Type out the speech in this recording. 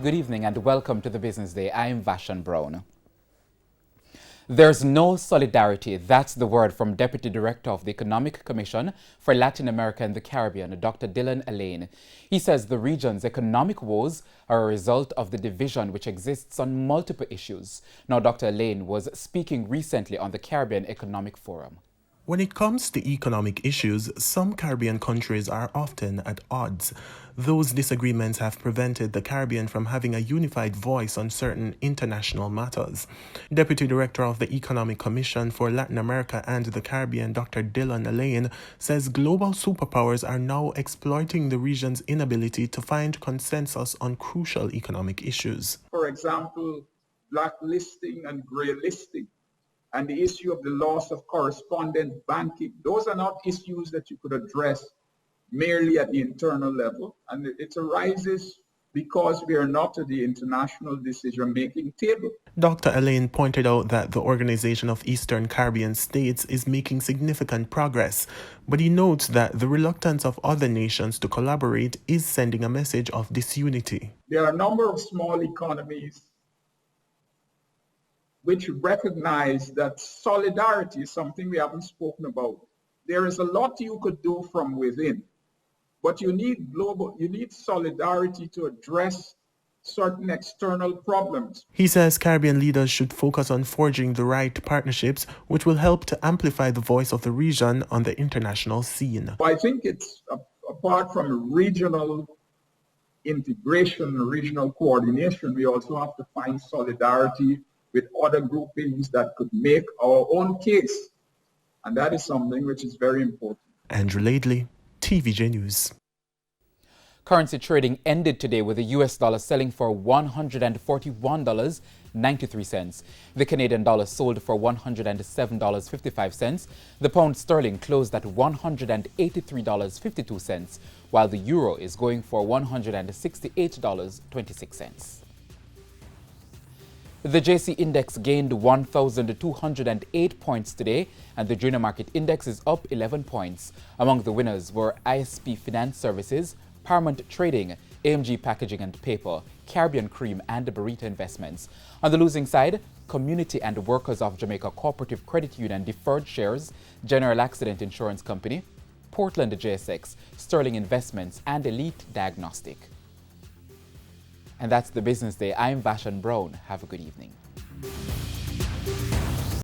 Good evening and welcome to the Business Day. I'm Vashan Brown. There's no solidarity, that's the word from Deputy Director of the Economic Commission for Latin America and the Caribbean, Dr. Dylan Alain. He says the region's economic woes are a result of the division which exists on multiple issues. Now, Dr. Alain was speaking recently on the Caribbean Economic Forum. When it comes to economic issues, some Caribbean countries are often at odds. Those disagreements have prevented the Caribbean from having a unified voice on certain international matters. Deputy Director of the Economic Commission for Latin America and the Caribbean, Dr. Dylan Alain, says global superpowers are now exploiting the region's inability to find consensus on crucial economic issues. For example, blacklisting and grey listing, and the issue of the loss of correspondent banking. Those are not issues that you could address merely at the internal level. And it arises because we are not at the international decision-making table. Dr. Alain pointed out that the Organization of Eastern Caribbean States is making significant progress, but he notes that the reluctance of other nations to collaborate is sending a message of disunity. There are a number of small economies which recognize that solidarity is something we haven't spoken about. There is a lot you could do from within, but you need solidarity to address certain external problems. He says Caribbean leaders should focus on forging the right partnerships, which will help to amplify the voice of the region on the international scene. I think it's apart from regional integration, regional coordination, we also have to find solidarity with other groupings that could make our own case. And that is something which is very important. Andrew Laidley, TVJ News. Currency trading ended today with the US dollar selling for $141.93. The Canadian dollar sold for $107.55. The pound sterling closed at $183.52, while the euro is going for $168.26. The JC Index gained 1,208 points today, and the Junior Market Index is up 11 points. Among the winners were ISP Finance Services, Paramount Trading, AMG Packaging and Paper, Caribbean Cream, and Burrito Investments. On the losing side, Community and Workers of Jamaica Cooperative Credit Union Deferred Shares, General Accident Insurance Company, Portland JSX, Sterling Investments, and Elite Diagnostic. And that's the Business Day. I'm Vashan Brown. Have a good evening.